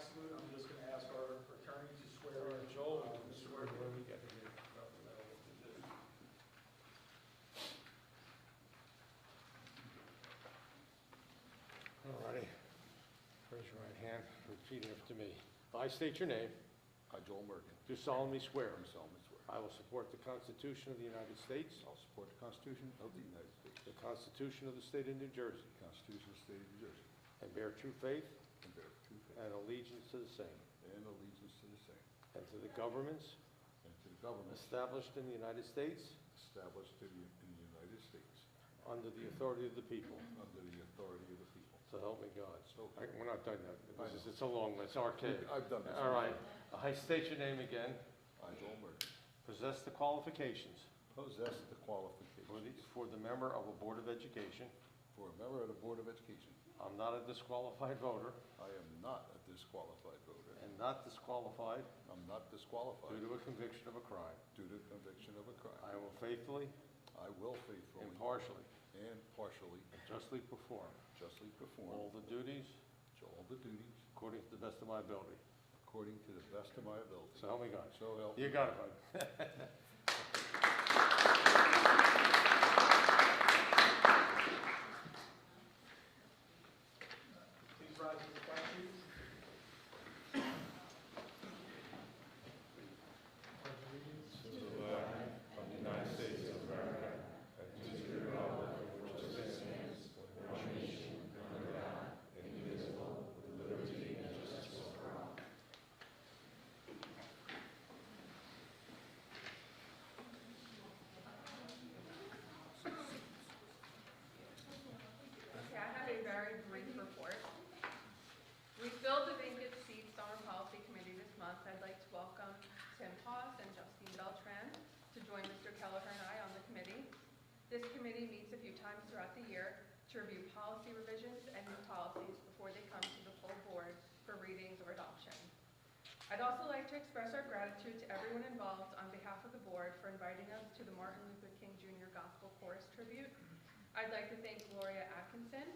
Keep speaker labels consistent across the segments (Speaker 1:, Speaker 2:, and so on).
Speaker 1: salute, I'm just going to ask our attorney to swear in.
Speaker 2: Joel,
Speaker 1: Mr. Word.
Speaker 2: where we get here. All righty. Raise your right hand. Repeat after me. I state your name.
Speaker 3: I, Joel Merkin,
Speaker 2: Do solemnly swear.
Speaker 3: do solemnly swear.
Speaker 2: I will support the Constitution of the United States,
Speaker 3: I'll support the Constitution of the United States,
Speaker 2: the Constitution of the State of New Jersey,
Speaker 3: the Constitution of the State of New Jersey,
Speaker 2: and bear true faith
Speaker 3: and bear true faith
Speaker 2: and allegiance to the same,
Speaker 3: and allegiance to the same,
Speaker 2: and to the governments
Speaker 3: and to the government
Speaker 2: established in the United States
Speaker 3: established in the United States,
Speaker 2: under the authority of the people.
Speaker 3: under the authority of the people.
Speaker 2: So help me God.
Speaker 3: So
Speaker 2: We're not done yet.
Speaker 3: I know.
Speaker 2: It's a long one. It's archaic.
Speaker 3: I've done this.
Speaker 2: All right. I state your name again.
Speaker 3: I, Joel Merkin,
Speaker 2: Possess the qualifications
Speaker 3: possess the qualifications
Speaker 2: for the member of a Board of Education.
Speaker 3: for a member of the Board of Education.
Speaker 2: I'm not a disqualified voter
Speaker 3: I am not a disqualified voter.
Speaker 2: and not disqualified
Speaker 3: I'm not disqualified
Speaker 2: due to a conviction of a crime.
Speaker 3: due to conviction of a crime.
Speaker 2: I will faithfully,
Speaker 3: I will faithfully
Speaker 2: impartially,
Speaker 3: and partially
Speaker 2: and justly perform
Speaker 3: justly perform
Speaker 2: all the duties
Speaker 3: all the duties
Speaker 2: according to the best of my ability.
Speaker 3: according to the best of my ability.
Speaker 2: So help me God.
Speaker 3: So help
Speaker 2: You
Speaker 3: me
Speaker 2: got it,
Speaker 3: God.
Speaker 2: bud.
Speaker 1: Please rise to the flag, please. Pledge allegiance
Speaker 2: To the flag of the United States of America and to the republic for which it stands, one nation, under God, indivisible, with liberty and justice for all.
Speaker 4: Okay, I have a very brief report. We filled the vacant seats on our policy committee this month. I'd like to welcome Tim Haas and Justine Beltran to join Mr. Kelleher and I on the committee. This committee meets a few times throughout the year to review policy revisions and new policies before they come to the full board for readings or adoption. I'd also like to express our gratitude to everyone involved on behalf of the board for inviting us to the Martin Luther King Jr. Gospel Chorus Tribute. I'd like to thank Gloria Atkinson,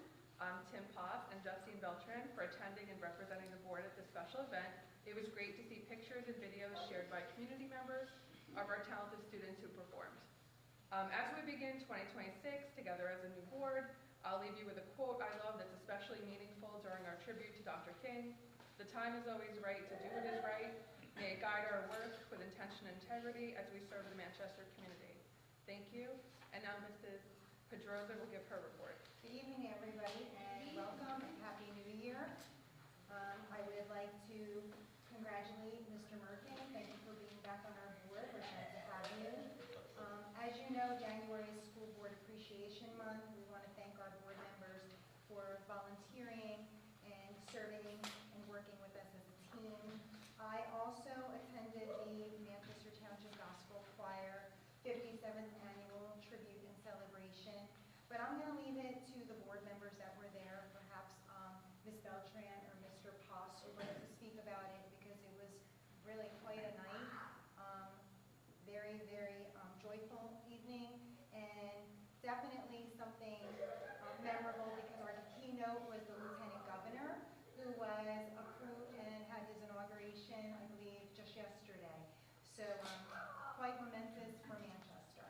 Speaker 4: Tim Poff, and Justine Beltran for attending and representing the board at this special event. It was great to see pictures and videos shared by community members of our talented students who performed. As we begin 2026 together as a new board, I'll leave you with a quote I love that's especially meaningful during our tribute to Dr. King. "The time is always right to do what is right. May it guide our work with intention and integrity as we serve the Manchester community." Thank you. And now Mrs. Pedroza will give her report.
Speaker 5: Good evening, everybody, and welcome and Happy New Year. I would like to congratulate Mr. Merkin. Thank you for being back on our board. We're glad to have you. As you know, January is School Board Appreciation Month. We want to thank our board members for volunteering and serving and working with us as a team. I also attended the Manchester Township Gospel Choir 57th Annual Tribute and Celebration. But I'm going to leave it to the board members that were there, perhaps Ms. Beltran or Mr. Poss, who were to speak about it because it was really quite a night. Very, very joyful evening, and definitely something memorable because our keynote was the Lieutenant Governor, who was approved and had his inauguration, I believe, just yesterday. So quite momentous for Manchester.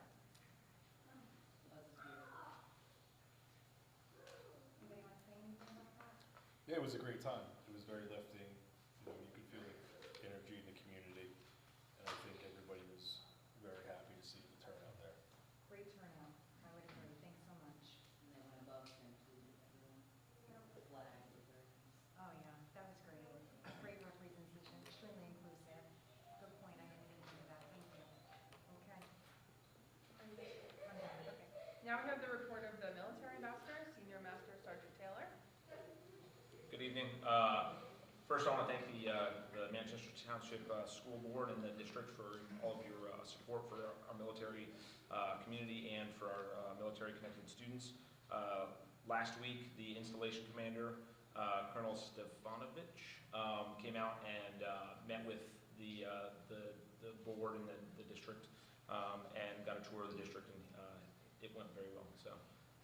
Speaker 5: Anybody want to say anything about that?
Speaker 6: Yeah, it was a great time. It was very lifting. You could feel the energy in the community, and I think everybody was very happy to see the turnout there.
Speaker 5: Great turnout. I would agree. Thanks so much.
Speaker 7: And they went above and to everyone. The flag was very nice.
Speaker 5: Oh, yeah, that was great. Great representation, extremely inclusive. Good point. I didn't even think of that. Thank you. Okay. I'm done. Okay.
Speaker 4: Now we have the report of the military ambassador, Senior Master Sergeant Taylor.
Speaker 8: Good evening. First, I want to thank the Manchester Township School Board and the district for all of your support for our military community and for our military-connected students. Last week, the installation commander, Colonel Stefanovich, came out and met with the board and the district and got a tour of the district, and it went very well. So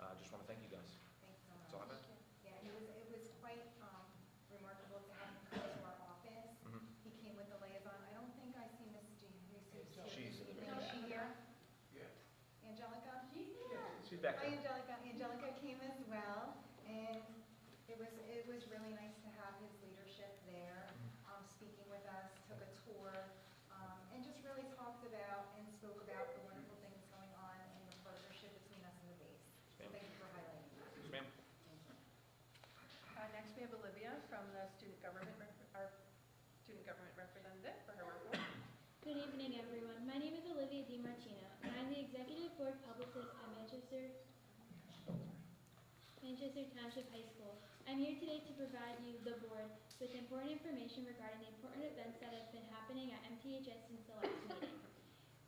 Speaker 8: I just want to thank you guys.
Speaker 5: Thanks so much.
Speaker 8: That's all I have.
Speaker 5: Yeah, it was quite remarkable to have him come to our
Speaker 8: She's back
Speaker 5: Hi,
Speaker 8: there.
Speaker 5: Angelica. Angelica came as well, and it was really nice to have his leadership there, speaking with us, took a tour, and just really talked about and spoke about the wonderful things going on in the partnership between us and the base. So thank you for highlighting that.
Speaker 8: Yes, ma'am.
Speaker 4: Next, we have Olivia from the our student government representative for her report.
Speaker 9: Good evening, everyone. My name is Olivia DiMartino, and I'm the Executive Board Publicist at Manchester Township High School. I'm here today to provide you, the board, with important information regarding the important events that have been happening at MTHS since the last meeting.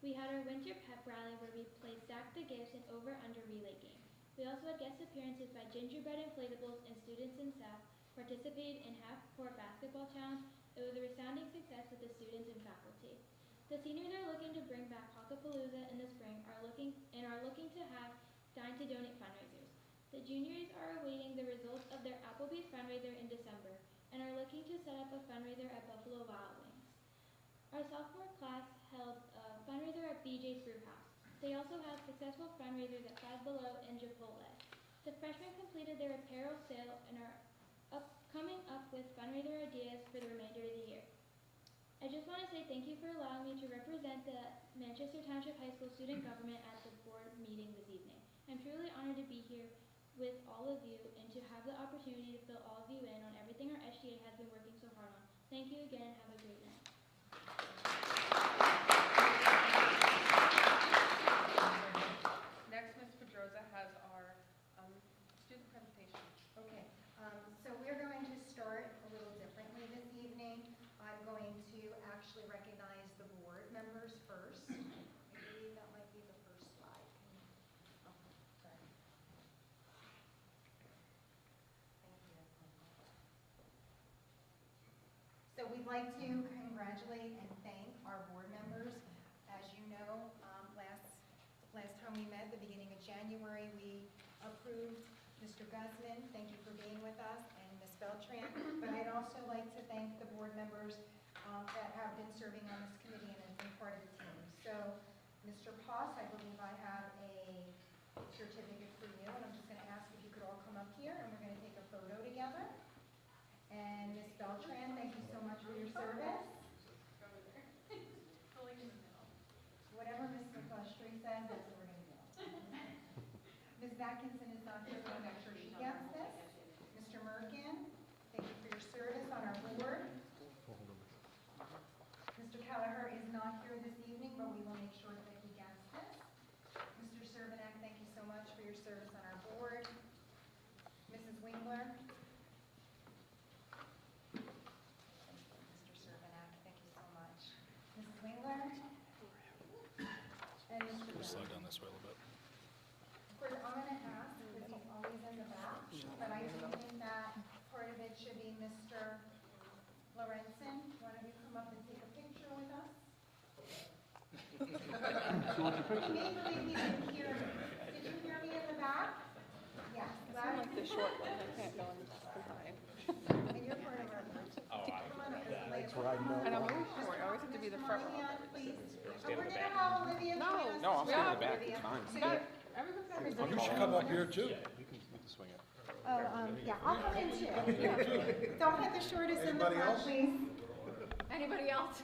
Speaker 9: We had our winter pep rally where we played Stack the Gifts and over-under relay game. We also had guest appearances by Gingerbread Inflatables, and students and staff participated in half-court basketball challenge. It was a resounding success with the students and faculty. The seniors are looking to bring back Hockapalooza in the spring, are looking to have Dine to Donate fundraisers. The juniors are awaiting the results of their Applebee's fundraiser in December and are looking to set up a fundraiser at Buffalo Wild Wings. Our sophomore class held a fundraiser at BJ's Brewhouse. They also had successful fundraisers at Five Below and Chipotle. The freshmen completed their apparel sale and are coming up with fundraiser ideas for the remainder of the year. I just want to say thank you for allowing me to represent the Manchester Township High School student government at the board meeting this evening. I'm truly honored to be here with all of you and to have the opportunity to fill all of you in on everything our SGA has been working so hard on. Thank you again and have a great night.
Speaker 4: Next, Ms. Pedroza has our student presentation.
Speaker 5: Okay, so we're going to start a little differently this evening. I'm going to actually recognize the board members first. I believe that might be the first slide. Oh, sorry. Thank you. So we'd like to congratulate and thank our board members. As you know, last time we met, the beginning of January, we approved Mr. Guzman, thank you for being with us, and Ms. Beltran. But I'd also like to thank the board members that have been serving on this committee and have been part of the team. So, Mr. Poss, I believe I have a certificate for you, and I'm just going to ask if you could all come up here, and we're going to take a photo together. And Ms. Beltran, thank you so much for your service. Whatever Ms. McClustery says, that's what we're going to do. Ms. Atkinson is not here, but I'm sure she gets this. Mr. Merkin, thank you for your service on our board. Mr. Kelleher is not here this evening, but we will make sure that he gets this. Mr. Servanac, thank you so much for your service on our board. Mrs. Wingler. Mr. Servanac, thank you so much. Mrs. Wingler. And Mr.
Speaker 6: We'll
Speaker 5: Jones.
Speaker 6: slow down this way a little bit.
Speaker 5: Of course, I'm going to ask, because he's always in the back, but I do think that part of it should be Mr. Lorenzen. One of you come up and take a picture with us? He may believe he didn't hear me. Did you hear me in the back? Yes.
Speaker 10: I'm like the short one, I can't go in behind.
Speaker 5: And you're part of our group. Come on up, Ms.
Speaker 3: That's what I know.
Speaker 10: And I'm always short, I always have to be the front row.
Speaker 5: Monahan, please. And we're going to have Olivia join us.
Speaker 10: No, I'm
Speaker 5: as
Speaker 10: staying in
Speaker 5: well.
Speaker 10: the back,
Speaker 5: Olivia.
Speaker 10: it's fine.
Speaker 5: So you-
Speaker 10: Everyone's got to be
Speaker 3: You should come up here too.
Speaker 6: You can swing it.
Speaker 5: Oh, yeah, I'll come in too. Don't hit the shortest in the
Speaker 3: Anybody
Speaker 5: front,
Speaker 3: else?
Speaker 5: please.
Speaker 11: Anybody else?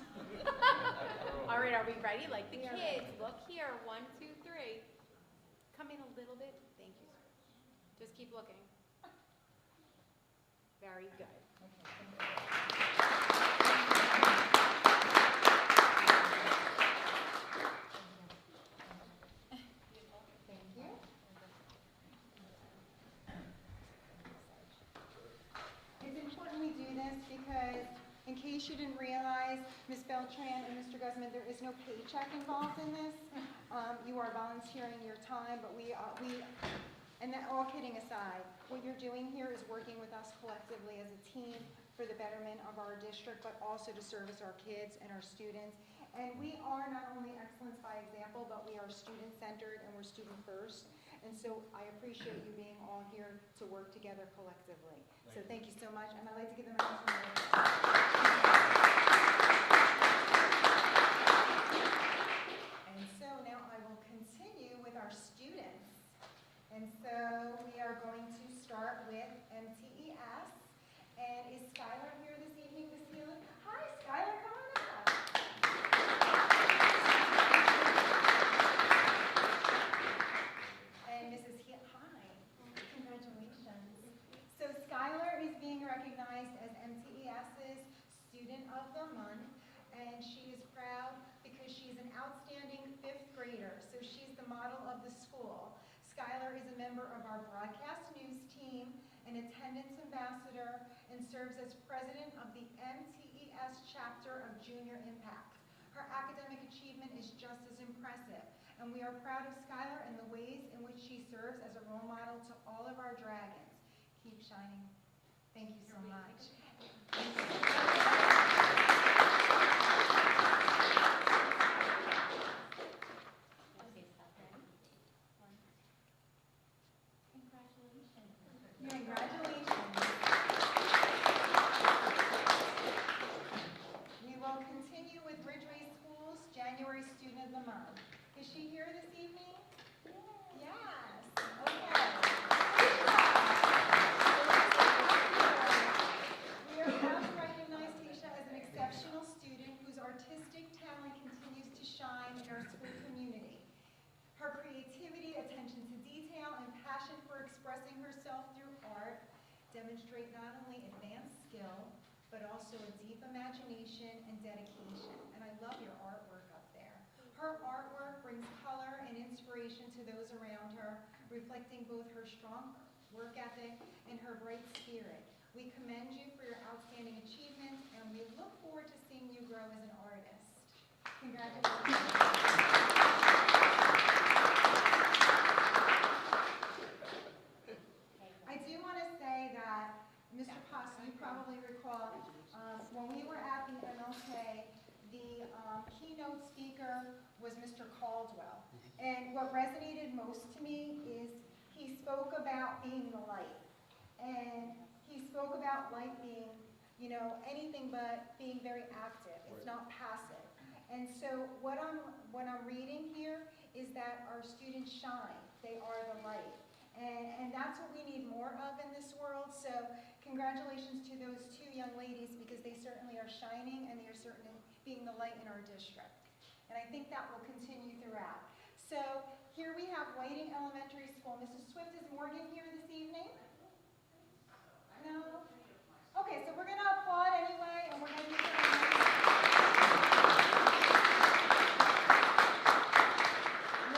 Speaker 11: All right, are we ready? Like the kids, look here, 1, 2, 3. Come in a little bit, thank you. Just keep looking. Very good.
Speaker 5: Thank you. It's important we do this because, in case you didn't realize, Ms. Beltran and Mr. Guzman, there is no paycheck involved in this. You are volunteering your time, but and that, all kidding aside, what you're doing here is working with us collectively as a team for the betterment of our district, but also to service our kids and our students. And we are not only excellence by example, but we are student-centered and we're student-first. And so I appreciate you being all here to work together collectively. So thank you so much, and I'd like to give them a round of applause. And so now I will continue with our students. of the month, and she is proud because she's an outstanding 5th grader, so she's the model of the school. Skylar is a member of our broadcast news team, an attendance ambassador, and serves as president of the MTES chapter of Junior Impact. Her academic achievement is just as impressive, and we are proud of Skylar and the ways in which she serves as a role model to all of our dragons. Keep shining. Thank you so much. Congratulations. We will continue with Ridgeway School's January Student of the Month. Is she here this evening? Yes. Okay. We are proud to recognize Tasha as an exceptional student whose artistic talent continues to shine in our school community. Her creativity, attention to detail, and passion for expressing herself through art demonstrate not only advanced skill, but also a deep imagination and dedication. And I love your artwork up there. Her artwork brings color and inspiration to those around her, reflecting both her strong work ethic and her bright spirit. We commend you for your outstanding achievements, and we look forward to seeing you grow as an artist. Congratulations. I do want to say that, Mr. Pasta, you probably recall, when we were at the MLK, the keynote speaker was Mr. Caldwell. And what resonated most to me is he spoke about being the light. And he spoke about light being, you know, anything but being very active. It's not passive. And so what I'm reading here is that our students shine. They are the light. And that's what we need more of in this world. So congratulations to those 2 young ladies, because they certainly are shining and they are certainly being the light in our district. And I think that will continue throughout. So here we have Whiting Elementary School. Mrs. Swift, is Morgan here this evening? No? Okay, so we're going to applaud anyway, and we're going to do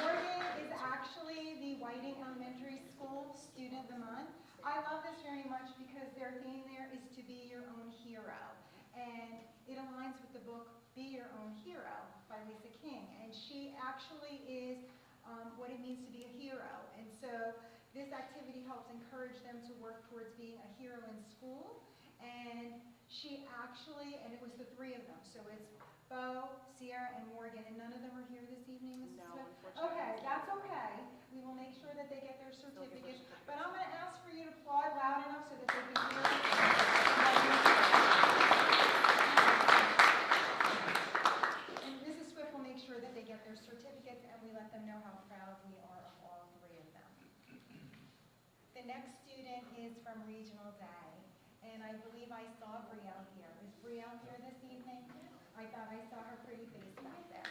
Speaker 5: Morgan is actually the Whiting Elementary School Student of the Month. I love this very much because their theme there is to be your own hero. And it aligns with the book Be Your Own Hero by Lisa King. And she actually is what it means to be a hero. And so this activity helps encourage them to work towards being a hero in school. And she actually, and it was the 3 of them, so it's Bo, Sierra, and Morgan, and none of them are here this evening, Mrs.
Speaker 10: No,
Speaker 5: Swift?
Speaker 10: unfortunately.
Speaker 5: Okay, that's okay. We will make sure that they get their certificates. But I'm going to ask for you to applaud loud enough so that they can hear it. And Mrs. Swift will make sure that they get their certificates, and we let them know how proud we are of all 3 of them. The next student is from Regional Day, and I believe I saw Brielle here. Is Brielle here this evening? I thought I saw her pretty face back there.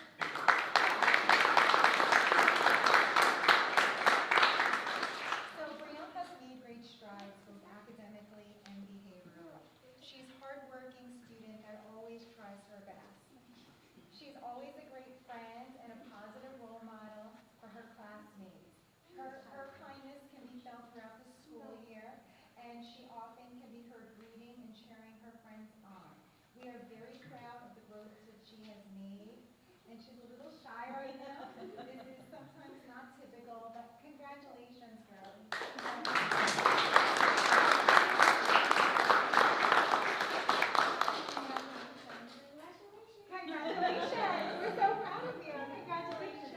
Speaker 5: So Brielle has made great strides both academically and behaviorally. She's a hardworking student that always tries her best. She's always a great friend and a positive role model for her classmates. Her kindness can be felt throughout the school year, and she often can be heard greeting and cheering her friends on. We are very proud of the growth that she has made, and she's a little shy right now. This is sometimes not typical, but congratulations, girlie. Congratulations. We're so proud of you. Congratulations.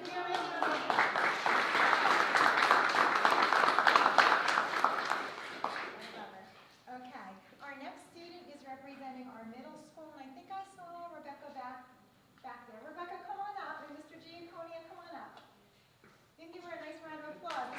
Speaker 5: Okay, our next student is representing our middle school, and I think I saw Rebecca back there. Rebecca, come on up, and Mr. Giaconia, come on up. You can give her a nice round of applause.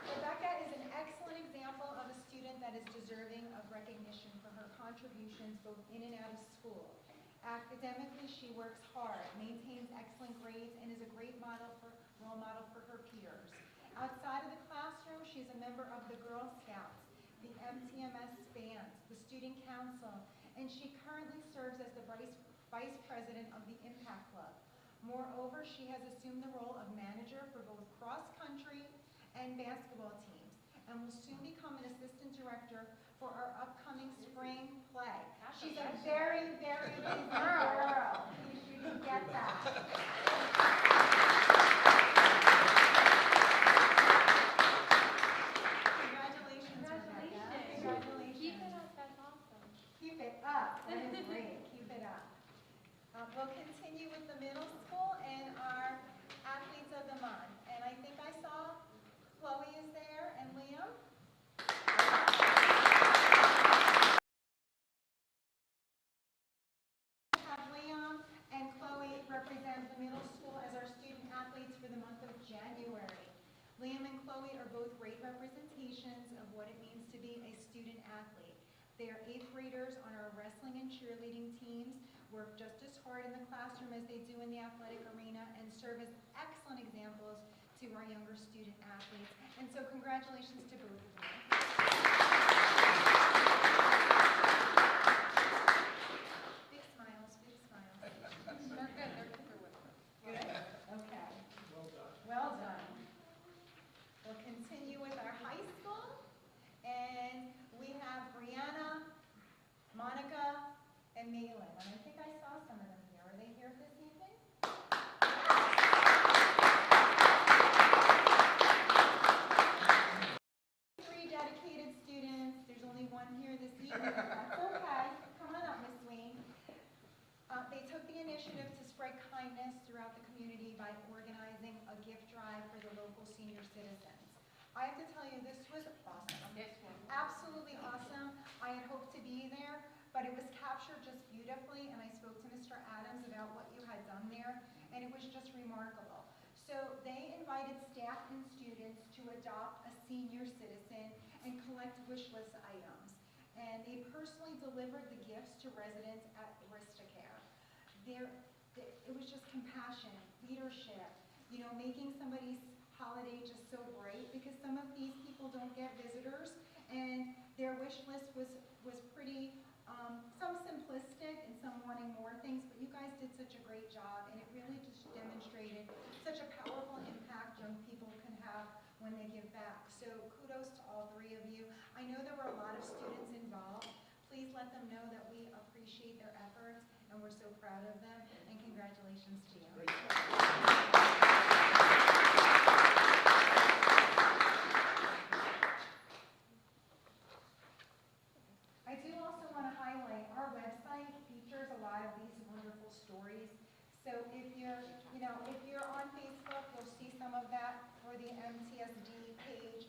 Speaker 5: Rebecca is an excellent example of a student that is deserving of recognition for her contributions both in and out of school. Academically, she works hard, maintains excellent grades, and is a great role model for her peers. Outside of the classroom, she's a member of the Girl Scouts, the bands, the student council, and she currently serves as the vice president of the Impact Club. Moreover, she has assumed the role of manager for both cross-country and basketball teams, and will soon become an assistant director for our upcoming spring play. She's a very, very busy girl. You can get that. Congratulations, Rebecca. Congratulations.
Speaker 9: Keep it up, that's awesome.
Speaker 5: Keep it up. That is great. Keep it up. We'll continue with the middle school and our athletes of the month. And I think I saw Chloe is there and Liam. Have Liam and Chloe represent the middle school as our student athletes for the month of January. Liam and Chloe are both great representations of what it means to be a student athlete. They are 8th graders on our wrestling and cheerleading teams, work just as hard in the classroom as they do in the athletic arena, and serve as excellent examples to our younger student athletes. And so congratulations to both of them. Big smiles, big smiles.
Speaker 4: They're good, they're through with it.
Speaker 5: Good? Okay.
Speaker 1: Well done.
Speaker 5: Well done. We'll continue with our high school, and we have Brianna, Monica, and Malin. And I think I saw some of them here. Are they here this evening? Three dedicated students. There's only one here this evening. That's okay. Come on up, Miss Sween. They took the initiative to spread kindness throughout the community by organizing a gift drive for the local senior citizens. I have to tell you, this was awesome.
Speaker 4: This one.
Speaker 5: Absolutely awesome. I had hoped to be there, but it was captured just beautifully, and I spoke to Mr. Adams about what you had done there, and it was just remarkable. So they invited staff and students to adopt a senior citizen and collect wish list items. And they personally delivered the gifts to residents at Aristocare. It was just compassion, leadership, you know, making somebody's holiday just so great, because some of these people don't get visitors, and their wish list was pretty, some simplistic and some wanting more things, but you guys did such a great job, and it really just demonstrated such a powerful impact young people can have when they give back. So kudos to all three of you. I know there were a lot of students involved. Please let them know that we appreciate their efforts, and we're so proud of them, and congratulations to you.
Speaker 1: Great.
Speaker 5: I do also want to highlight our website features a lot of these wonderful stories. So if you're on Facebook, you'll see some of that for the MTSD page.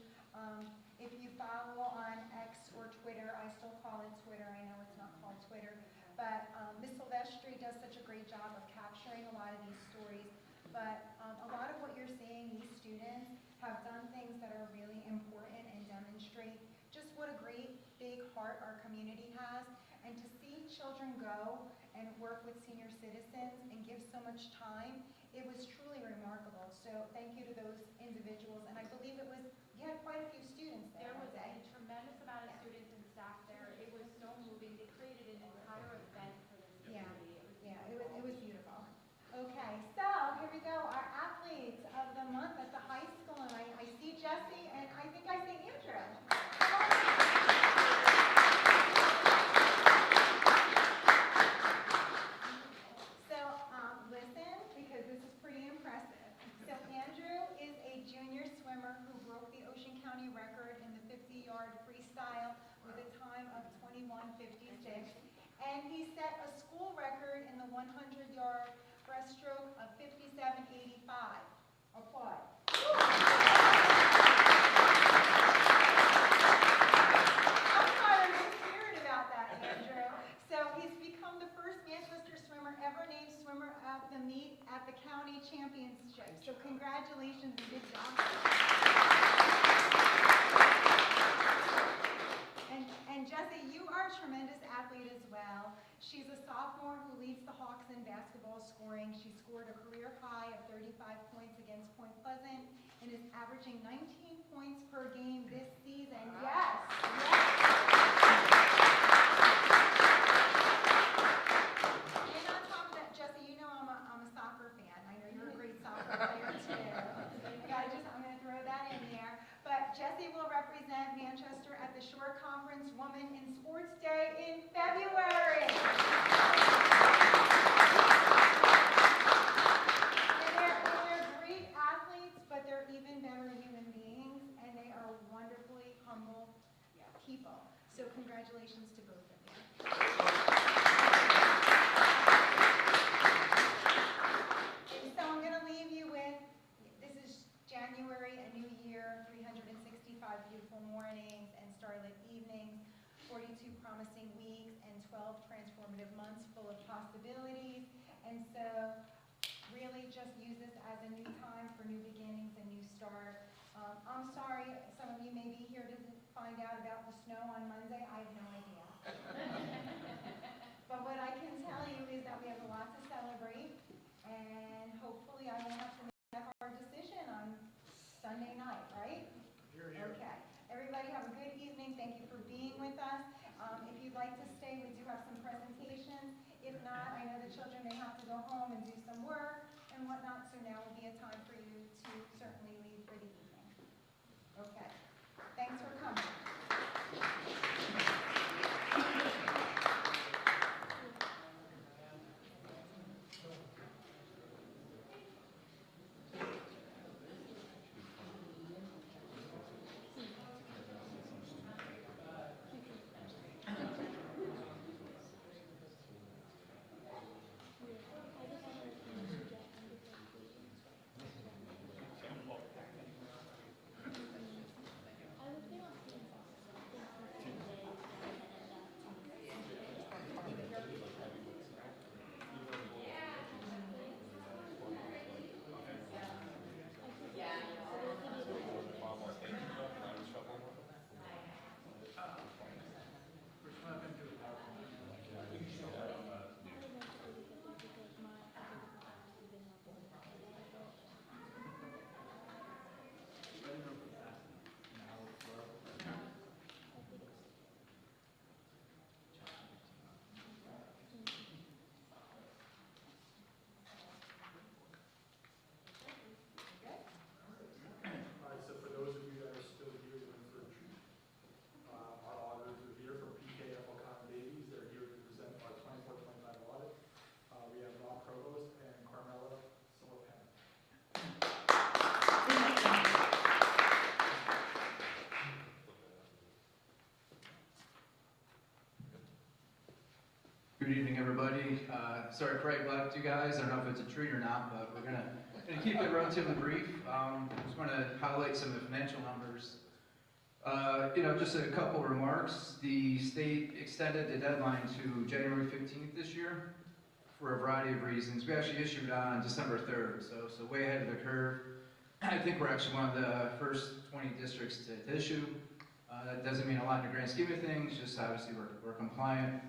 Speaker 5: If you follow on X or Twitter, I still call it Twitter. I know it's not called Twitter, but Ms. Silvestri does such a great job of capturing a lot of these stories. But a lot of what you're seeing, these students have done things that are really important and demonstrate just what a great big heart our community has. And to see children go and work with senior citizens and give so much time, it was truly remarkable. So thank you to those individuals. And I believe you had quite a few students there.
Speaker 11: There was
Speaker 5: that
Speaker 11: a
Speaker 5: day.
Speaker 11: tremendous amount of students and staff there. It was so moving. They created an entire event for this
Speaker 5: Yeah.
Speaker 11: community.
Speaker 5: Yeah, it was beautiful. Okay, so here we go, our athletes of the month at the high school, and I see Jesse, and I think I see Andrew. Come on. So, listen, because this is pretty impressive. So Andrew is a junior swimmer who broke the Ocean County record in the 50-yard freestyle with a time of 21:56. And he set a school record in the 100-yard breaststroke of 57:85. Applaud. I'm sorry, I'm scared about that, Andrew. So he's become the first Manchester swimmer ever named swimmer of the meet at the county championship. So congratulations and good job. And Jessie, you are a tremendous athlete as well. She's a sophomore who leads the Hawks in basketball scoring. She scored a career high of 35 points against Point Pleasant and is averaging 19 points per game this season. Yes. Yes. Woman in Sports Day in February. And they're great athletes, but they're even better human beings, and they are wonderfully humble people. So congratulations to both of you. So I'm going to leave you with, this is January, a new year, 365 beautiful mornings and starlit evenings, 42 promising weeks, and 12 transformative months full of possibilities. And so really just use this as a new time for new beginnings and new start. I'm sorry, some of you may be here to find out about the snow on Monday. I have no idea. But what I can tell you is that we have a lot to celebrate, and hopefully I won't have to make that hard decision on Sunday night, right?
Speaker 1: Here, here.
Speaker 5: Okay. Everybody have a good evening. Thank you for being with us. If you'd like to stay, we do have some presentations. If not, I know the children may have to go home and do some work and whatnot, so now would be a time for you to certainly leave for the evening. Okay. Thanks for coming.
Speaker 1: All right, so for those of you that are still here, you're in for a treat. Our auditors are here from PKF O'Connor Davies. They're here to present our 24-25 audit. We have Rob Provost and Carmela Silverpen.
Speaker 12: Good evening, everybody. Sorry Craig left you guys. I don't know if it's a treat or not, but we're gonna keep it relatively brief. Just want to highlight some of the financial numbers. Just a couple remarks. The state extended the deadline to January 15th this year for a variety of reasons. We actually issued on December 3rd, so way ahead of the curve. I think we're actually one of the first 20 districts to issue. That doesn't mean a lot in the grand scheme of things, just obviously we're compliant.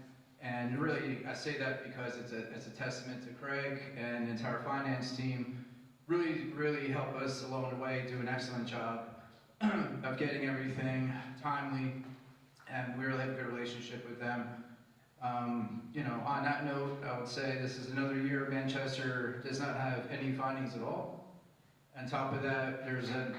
Speaker 12: And really, I say that because it's a testament to Craig and the entire finance team. Really help us along the way, do an excellent job of getting everything timely, and we really have a good relationship with them. On that note, I would say this is another year Manchester does not have any findings at all. On top of that, there's a...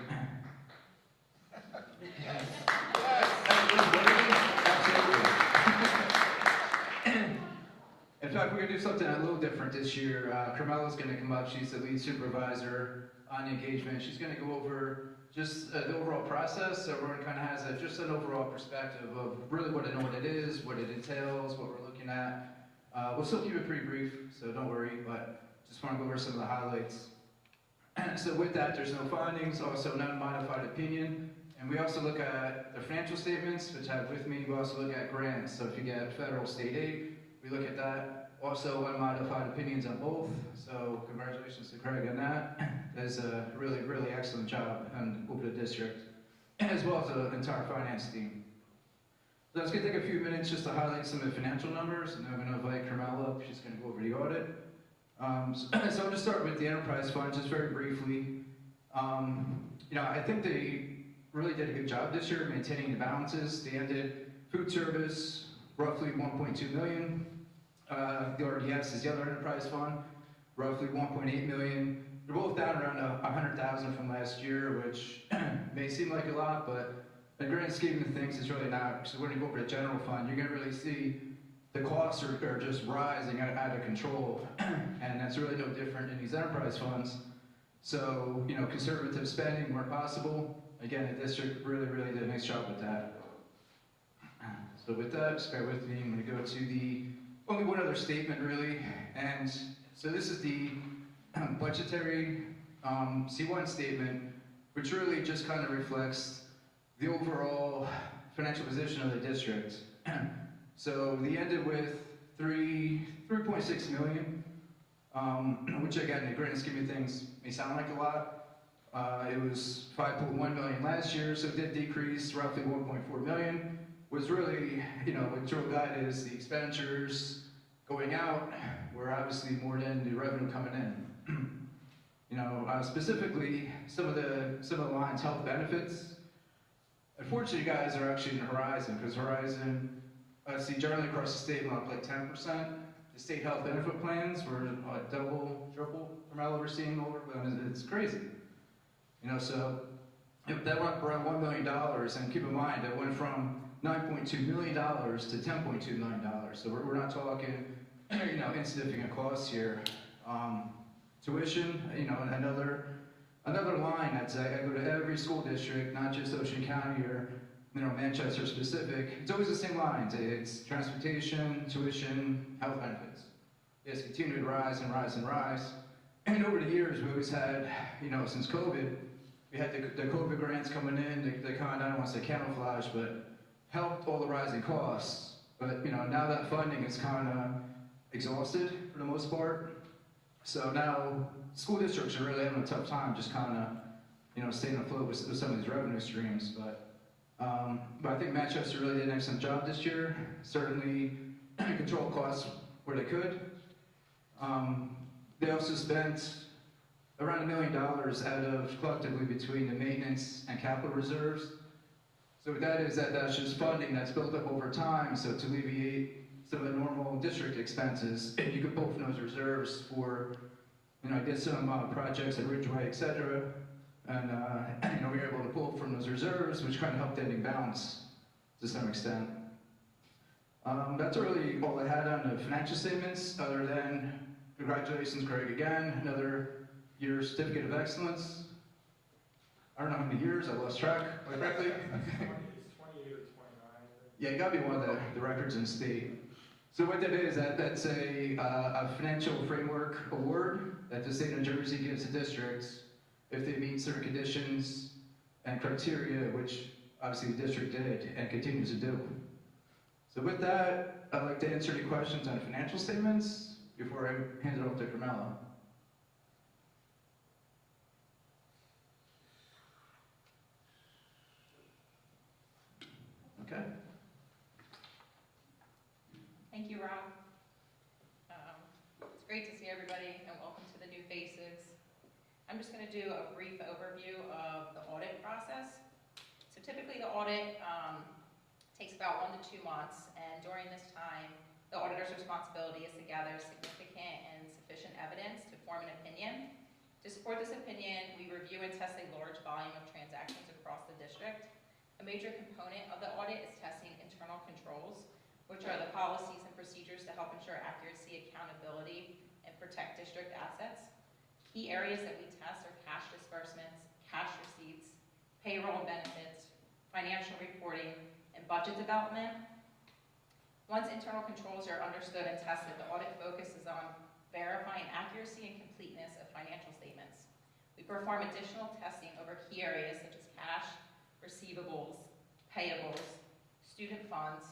Speaker 12: In fact, we're going to do something a little different this year. Carmela's going to come up. She's the lead supervisor on the engagement. She's going to go over just the overall process, so everyone kind of has just an overall perspective of really what an audit is, what it entails, what we're looking at. We'll still keep it pretty brief, so don't worry, but just want to go over some of the highlights. So with that, there's no findings, also non-modified opinion, and we also look at the financial statements, which I have with me. We also look at grants, so if you get federal state aid, we look at that. Also unmodified opinions on both, so congratulations to Craig on that. Does a really excellent job and over the district, as well as the entire finance team. So it's going to take a few minutes just to highlight some of the financial numbers, and I'm going to invite Carmela up. She's going to go over the audit. So I'll just start with the enterprise fund, just very briefly. I think they really did a good job this year maintaining the balances. They ended food service roughly 1.2 million. The RDS is the other enterprise fund, roughly 1.8 million. They're both down around 100,000 from last year, which may seem like a lot, but in the grand scheme of things, it's really not, because when you go over the general fund, you're gonna really see the costs are just rising out of control, and that's really no different in these enterprise funds. So, you know, conservative spending where possible. Again, the district really did a nice job with that. So with that, just bear with me, I'm gonna go to the, only one other statement really, and so this is the budgetary C1 statement, which really just kind of reflects the overall financial position of the district. So they ended with 3.6 million, which again, in the grand scheme of things, may sound like a lot. It was 5.1 million last year, so it did decrease roughly 1.4 million. Was really, you know, what drove that is the expenditures going out were obviously more than the revenue coming in. You know, specifically, some of the lines, health benefits. Unfortunately, you guys are actually in Horizon, because Horizon, see, generally across the state went up like 10%. The state health benefit plans were double, triple from we're seeing over, but it's crazy. You know, so that went up around $1 million, and keep in mind, it went from $9.2 million to $10.2 million. So we're not talking, you know, insignificant costs here. Tuition, you know, another line that's, I go to every school district, not just Ocean County or, you know, Manchester specific. It's always the same lines. It's transportation, tuition, health benefits. It's continued to rise and rise and rise. And over the years, we always had, you know, since COVID, we had the COVID grants coming in, the kind of, I don't want to say camouflage, but helped all the rising costs. But, you know, now that funding is kind of exhausted for the most part. So now school districts are really having a tough time just kind of, you know, staying afloat with some of these revenue streams. But I think Manchester really did an excellent job this year. Certainly controlled costs where they could. They also spent around $1 million out of collectively between the maintenance and capital reserves. So what that is, that's just funding that's built up over time, so to alleviate some of the normal district expenses, and you could pull from those reserves for, you know, I did some projects at Ridgeway, et cetera, and you know, we were able to pull from those reserves, which kind of helped ending balance to some extent. That's really all I had on the financial statements, other than congratulations, Craig, again, another year certificate of excellence. I don't know how many years, I lost track, quite frankly.
Speaker 1: It's 28 or 29.
Speaker 12: Yeah, it gotta be one of the records in the state. So what that is, that's a financial framework award that the state of New Jersey gives to districts if they meet certain conditions and criteria, which obviously the district did and continues to do. So with that, I'd like to answer any questions on financial statements before I hand it off to Carmela. Okay.
Speaker 11: Thank you, Rob. It's great to see everybody, and welcome to the new faces. I'm just going to do a brief overview of the audit process. So typically the audit takes about 1 to 2 months, and during this time, the auditor's responsibility is to gather significant and sufficient evidence to form an opinion. To support this opinion, we review and test a large volume of transactions across the district. A major component of the audit is testing internal controls, which are the policies and procedures to help ensure accuracy, accountability, and protect district assets. Key areas that we test are cash disbursements, cash receipts, payroll and benefits, financial reporting, and budget development. Once internal controls are understood and tested, the audit focuses on verifying accuracy and completeness of financial statements. We perform additional testing over key areas such as cash, receivables, payables, student funds,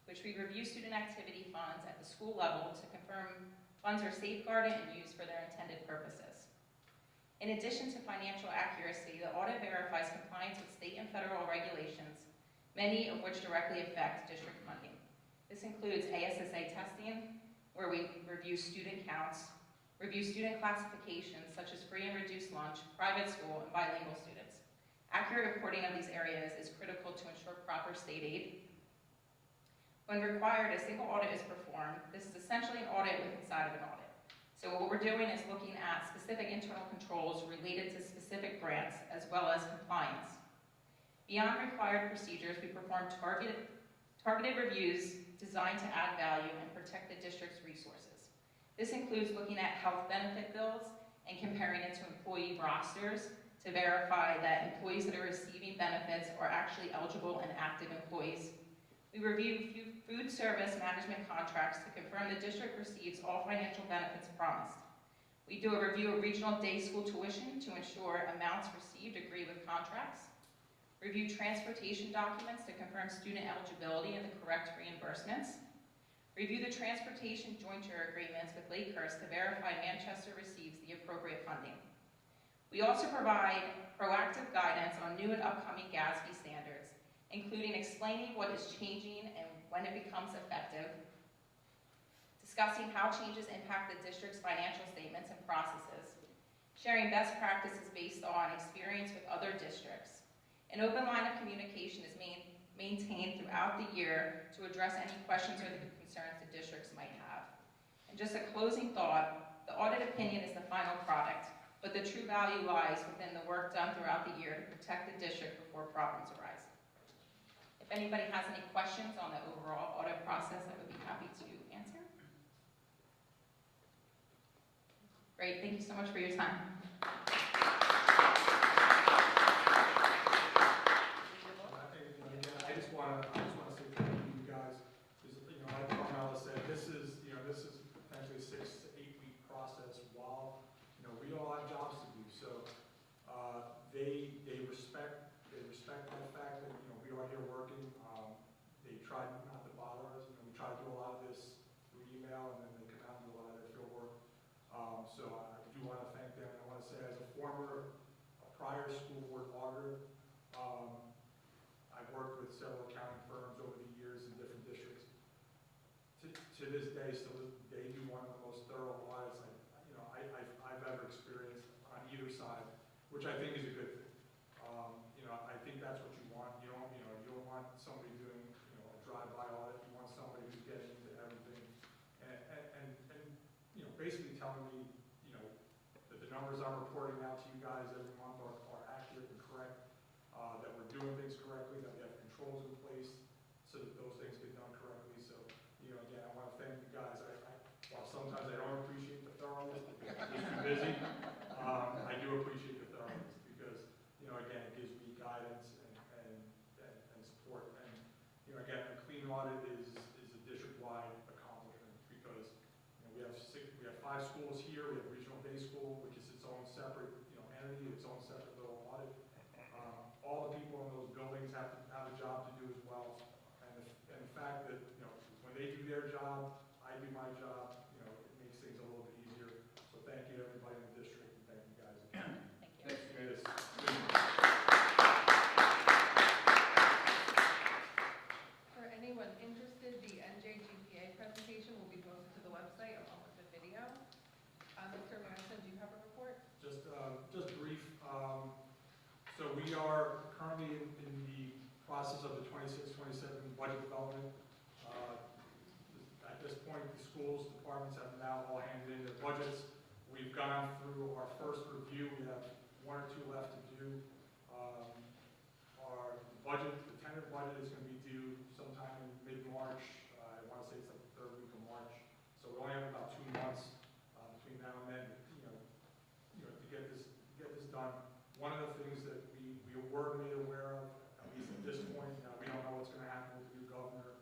Speaker 11: which we review student activity funds at the school level to confirm funds are safeguarded and used for their intended purposes. In addition to financial accuracy, the audit verifies compliance with state and federal regulations, many of which directly affect district funding. This includes ASSA testing, where we review student counts, review student classifications such as free and reduced lunch, private school, and bilingual students. Accurate reporting of these areas is critical to ensure proper state aid. When required, a single audit is performed. This is essentially an audit inside of an audit. So what we're doing is looking at specific internal controls related to specific grants as well as compliance. Beyond required procedures, we perform targeted reviews designed to add value and protect the district's resources. This includes looking at health benefit bills and comparing it to employee rosters to verify that employees that are receiving benefits are actually eligible and active employees. We review food service management contracts to confirm the district receives all financial benefits promised. We do a review of regional day school tuition to ensure amounts received agree with contracts. Review transportation documents to confirm student eligibility and the correct reimbursements. Review the transportation jointure agreements with Lakehurst to verify Manchester receives the appropriate funding. We also provide proactive guidance on new and upcoming GASB standards, including explaining what is changing and when it becomes effective, discussing how changes impact the district's financial statements and processes, sharing best practices based on experience with other districts. An open line of communication is maintained throughout the year to address any questions or the concerns the districts might have. And just a closing thought, the audit opinion is the final product, but the true value lies within the work done throughout the year to protect the district before problems arise. If anybody has any questions on the overall audit process, I would be happy to answer. Great, thank you so much for your time.
Speaker 1: I just want to say thank you guys. Like Carmela said, this is potentially a 6 to 8 week process. While we all have jobs to do, so they respect the fact that we are here working. They try not to bother us. We try to do a lot of this through email, and then they come out and do a lot of their field work. So I do want to thank them. I want to say, as a prior school board auditor, I've worked with several accounting firms over the years in different districts. To this day, still they do one of the most thorough audits I've ever experienced on either side, which I think is a good thing. I think that's what you want. You don't want somebody doing a drive-by audit. You want somebody who's getting into everything and basically telling me that the numbers I'm reporting out to you guys every month are accurate and correct. That we're doing things correctly, that we have controls in place so that those things get done correctly. So, again, I want to thank you guys. While sometimes I don't appreciate the thoroughness because I'm just too busy, I do appreciate the thoroughness because, again, it gives me guidance and support. And, again, a clean audit is a district-wide accomplishment because, we have 5 schools here. We have regional day school, which is its own separate, entity, its own separate little audit. All the people in those buildings have a job to do as well. And the fact that, when they do their job, I do my job, it makes things a little bit easier. So thank you to everybody in the district, and thank you guys again.
Speaker 11: Thank you.
Speaker 1: Yes.
Speaker 4: For anyone interested, the NJGPA presentation will be posted to the website along with the video. Mr. Manson, do you have a report?
Speaker 1: Just brief. So we are currently in the process of the 26-27 budget development. At this point, the schools, departments have now all handed in their budgets. We've gone through our first review. We have 1 or 2 left to do. Our budget, the tentative budget, is going to be due sometime in mid-March. I want to say it's like the 3rd week of March. So we only have about 2 months between now and then, to get this done. One of the things that we were made aware of, at least at this point, we don't know what's going to happen with the new governor,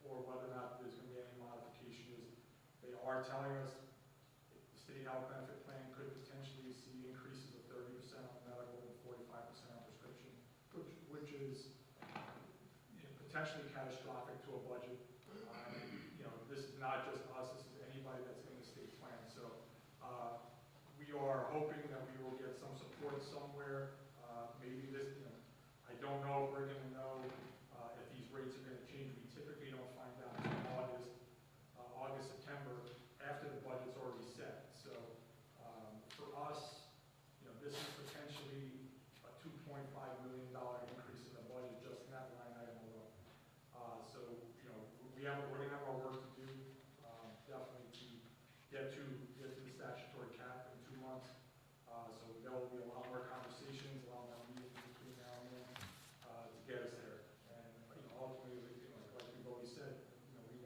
Speaker 1: or whether or not there's going to be any modification, is they are telling us the state health benefit plan could potentially see increases of 30% on medical and 45% on prescription, which is potentially catastrophic to a budget. This is not just us, this is anybody that's in the state plan. So we are hoping that we will get some support somewhere. Maybe this, I don't know if we're going to know if these rates are going to change. We typically don't find out until August, September, after the budget's already set. So for us, this is potentially a $2.5 million increase in the budget just in that line item alone. So we're going to have our work to do, definitely to get to the statutory cap in 2 months. So there will be a lot more conversations, a lot more meetings between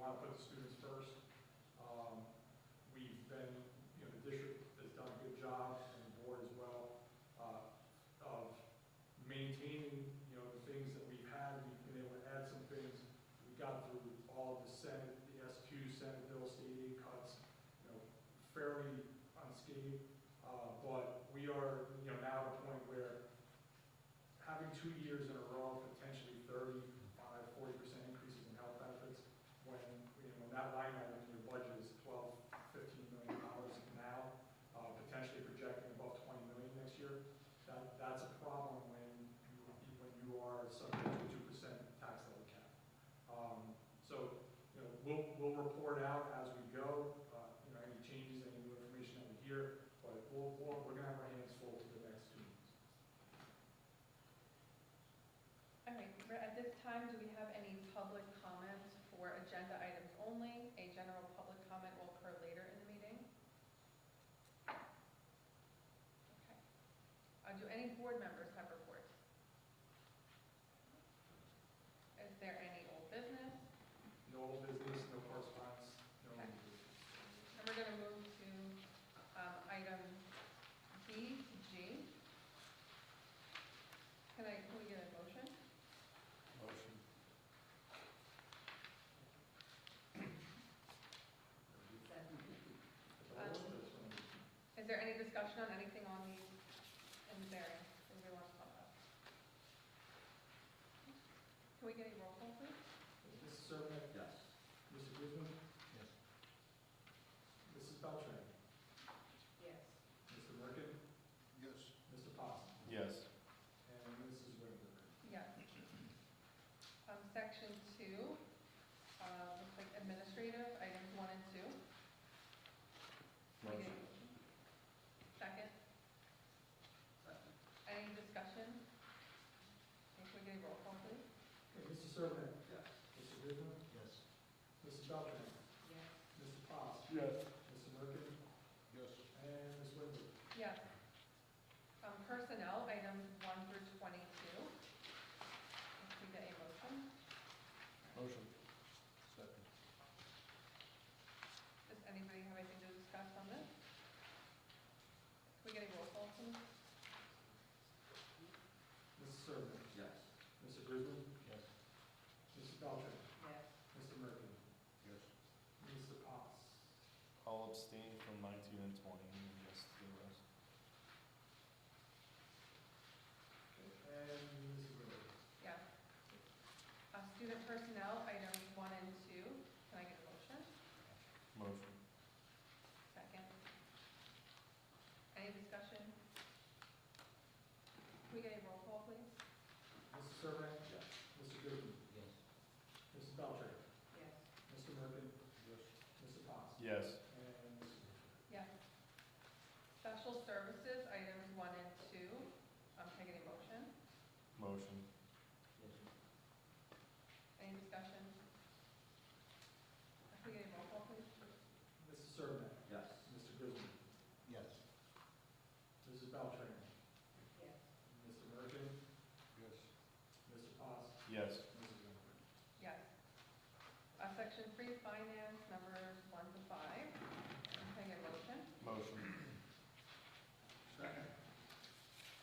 Speaker 1: want to put the students first. We've been, the district has done a good job, and the board as well, of maintaining, the things that we've had. We've been able to add some things. We got through all of the Senate, the S2 Senate bill, state aid cuts, fairly unscathed. But we are, now at a point where having 2 years in a row, potentially 35, 40% increases in health benefits, when, when that line item in your budget is $12, $15 million now, potentially projecting above $20 million next year, that's a problem when you are subject to a 2% tax levy cap. So, we'll report out as we go, any changes, any new information that we hear, but we're going to have our hands full for the next 2 months.
Speaker 4: All right, at this time, do we have any public comments for agenda items only? A general public comment will occur later in the meeting. Okay. Do any board members have reports? Is there any old business?
Speaker 1: No old business, no correspondence, no
Speaker 4: Okay.
Speaker 1: new business.
Speaker 4: And we're going to move to item B to G. Can we get a motion?
Speaker 6: Motion.
Speaker 4: Is there any discussion on anything on these in this area? Anybody want to talk about? Can we get a roll call, please?
Speaker 1: Mrs. Servant?
Speaker 3: Yes.
Speaker 1: Mr. Guzman?
Speaker 3: Yes.
Speaker 1: Mrs. Beltran?
Speaker 11: Yes.
Speaker 1: Mr. Merkin?
Speaker 3: Yes.
Speaker 1: Mr. Paz?
Speaker 6: Yes.
Speaker 1: And Mrs. Winberg?
Speaker 4: Yes. Section 2, looks like administrative, items 1 and 2.
Speaker 6: Motion.
Speaker 4: Second? Any discussion? Can we get a roll call, please?
Speaker 1: Okay, Mrs. Servant?
Speaker 3: Yes.
Speaker 1: Mr. Guzman?
Speaker 3: Yes.
Speaker 1: Mrs. Beltran?
Speaker 11: Yes.
Speaker 1: Mr. Paz?
Speaker 6: Yes.
Speaker 1: Mr. Merkin?
Speaker 3: Yes.
Speaker 1: And Ms. Winberg?
Speaker 4: Yes. Personnel, items 1 through 22. Can we get a motion?
Speaker 6: Motion.
Speaker 3: Second.
Speaker 4: Does anybody have anything to discuss on this? Can we get a roll call, please?
Speaker 1: Mrs. Servant?
Speaker 3: Yes.
Speaker 1: Mr. Guzman?
Speaker 3: Yes.
Speaker 1: Mrs. Beltran?
Speaker 11: Yes.
Speaker 1: Mr. Merkin?
Speaker 3: Yes.
Speaker 1: Mr. Paz?
Speaker 6: I'll abstain from 19 and 20, and yes to the rest.
Speaker 1: And Mrs. Winberg?
Speaker 4: Yes. Student personnel, items 1 and 2. Can I get a motion?
Speaker 6: Motion.
Speaker 4: Second. Any discussion? Can we get a roll call, please?
Speaker 1: Mrs. Servant?
Speaker 3: Yes.
Speaker 1: Mr. Guzman?
Speaker 3: Yes.
Speaker 1: Mrs. Beltran?
Speaker 11: Yes.
Speaker 1: Mr. Merkin?
Speaker 3: Yes.
Speaker 1: Mr. Paz?
Speaker 6: Yes.
Speaker 1: And Mrs. Winberg?
Speaker 4: Yes. Special services, items 1 and 2. Can I get a motion?
Speaker 6: Motion.
Speaker 4: Any discussion? Can we get a roll call, please?
Speaker 1: Mrs. Servant?
Speaker 3: Yes.
Speaker 1: Mr. Guzman?
Speaker 3: Yes.
Speaker 1: Mrs. Beltran?
Speaker 11: Yes.
Speaker 1: Mr. Merkin?
Speaker 3: Yes.
Speaker 1: Mr. Paz?
Speaker 6: Yes.
Speaker 1: Mrs. Winberg?
Speaker 4: Yes. Section 3, finance, numbers 1 to 5. Can I get a motion?
Speaker 6: Motion.
Speaker 3: Second.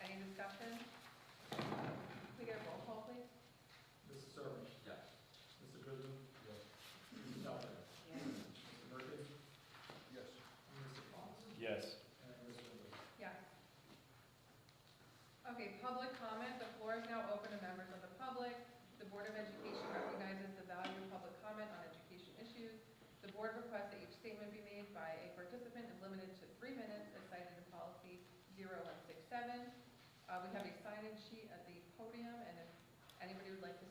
Speaker 4: Any discussion? Can we get a roll call, please?
Speaker 1: Mrs. Servant?
Speaker 3: Yes.
Speaker 1: Mr. Guzman?
Speaker 3: Yes.
Speaker 1: Mrs. Beltran?
Speaker 11: Yes.
Speaker 1: Mr. Merkin?
Speaker 3: Yes.
Speaker 1: And Mr. Paz?
Speaker 6: Yes.
Speaker 1: And Ms. Winberg?
Speaker 4: Yes. Okay, public comment. The floor is now open to members of the public. The Board of Education recognizes the value of public comment on education issues. The board requests that each statement be made by a participant is limited to 3 minutes as cited in policy 0167. We have a sign-in sheet at the podium, and if anybody would like to